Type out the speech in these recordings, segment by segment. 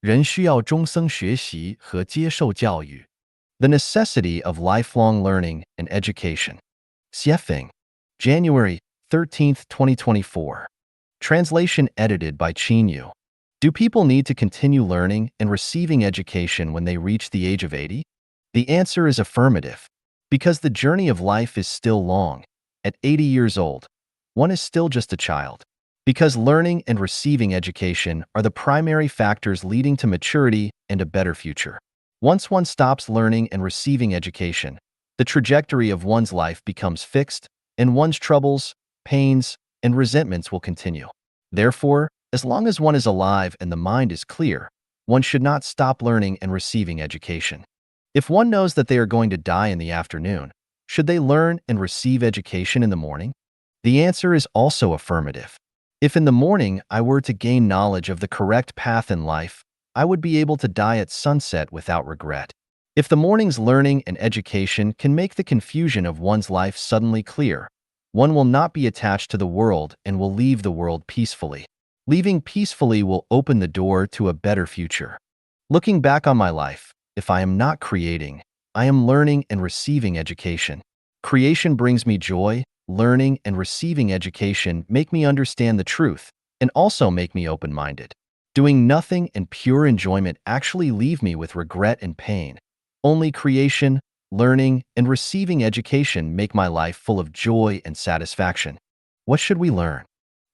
人需要终生学习和接受教育。The necessity of lifelong learning and education. Xiefeng, January 13th, 2024. Translation edited by Qin Yu. Do people need to continue learning and receiving education when they reach the age of 80? The answer is affirmative. Because the journey of life is still long. At 80 years old, one is still just a child. Because learning and receiving education are the primary factors leading to maturity and a better future. Once one stops learning and receiving education, the trajectory of one's life becomes fixed, and one's troubles, pains, and resentments will continue. Therefore, as long as one is alive and the mind is clear, one should not stop learning and receiving education. If one knows that they are going to die in the afternoon, should they learn and receive education in the morning? The answer is also affirmative. If in the morning I were to gain knowledge of the correct path in life, I would be able to die at sunset without regret. If the morning's learning and education can make the confusion of one's life suddenly clear, one will not be attached to the world and will leave the world peacefully. Leaving peacefully will open the door to a better future. Looking back on my life, if I am not creating, I am learning and receiving education. Creation brings me joy. Learning and receiving education make me understand the truth and also make me open-minded. Doing nothing and pure enjoyment actually leave me with regret and pain. Only creation, learning, and receiving education make my life full of joy and satisfaction. What should we learn?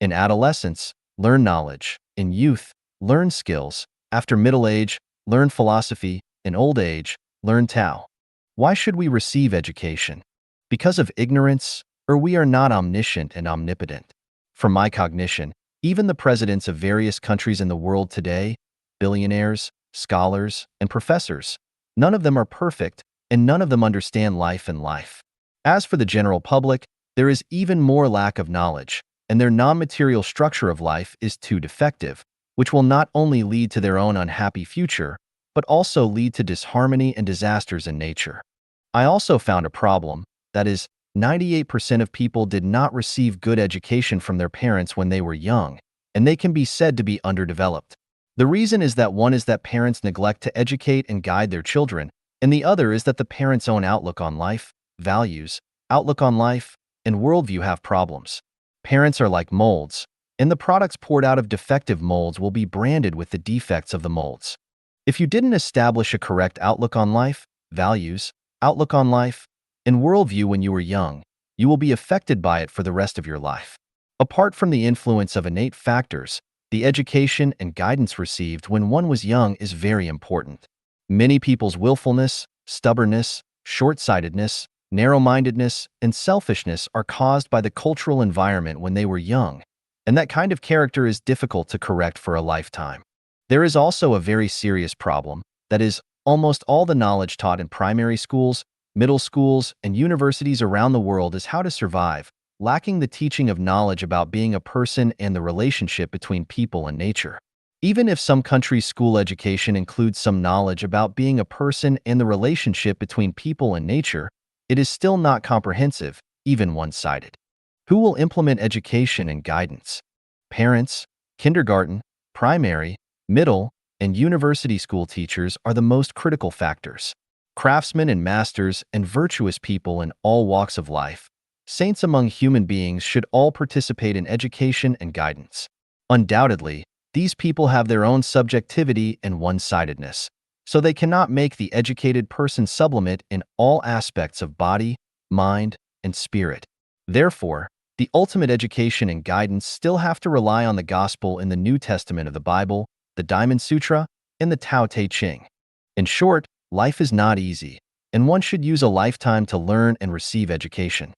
In adolescence, learn knowledge. In youth, learn skills. After middle age, learn philosophy. In old age, learn Tao. Why should we receive education? Because of ignorance, or we are not omniscient and omnipotent. From my cognition, even the presidents of various countries in the world today, billionaires, scholars, and professors, none of them are perfect, and none of them understand life and life. As for the general public, there is even more lack of knowledge, and their non-material structure of life is too defective, which will not only lead to their own unhappy future, but also lead to disharmony and disasters in nature. I also found a problem, that is, 98% of people did not receive good education from their parents when they were young, and they can be said to be underdeveloped. The reason is that parents neglect to educate and guide their children, and the other is that the parents' own outlook on life, values, outlook on life, and worldview have problems. Parents are like molds, and the products poured out of defective molds will be branded with the defects of the molds. If you didn't establish a correct outlook on life, values, outlook on life, and worldview when you were young, you will be affected by it for the rest of your life. Apart from the influence of innate factors, the education and guidance received when one was young is very important. Many people's willfulness, stubbornness, short-sightedness, narrow-mindedness, and selfishness are caused by the cultural environment when they were young, and that kind of character is difficult to correct for a lifetime. There is also a very serious problem, that is, almost all the knowledge taught in primary schools, middle schools, and universities around the world is how to survive, lacking the teaching of knowledge about being a person and the relationship between people and nature. Even if some countries' school education includes some knowledge about being a person and the relationship between people and nature, it is still not comprehensive, even one-sided. Who will implement education and guidance? Parents, kindergarten, primary, middle, and university school teachers are the most critical factors. Craftsmen and masters and virtuous people in all walks of life, saints among human beings should all participate in education and guidance. Undoubtedly, these people have their own subjectivity and one-sidedness, so they cannot make the educated person sublimate in all aspects of body, mind, and spirit. Therefore, the ultimate education and guidance still have to rely on the gospel in the New Testament of the Bible, the Diamond Sutra, and the Tao Te Ching. In short, life is not easy, and one should use a lifetime to learn and receive education.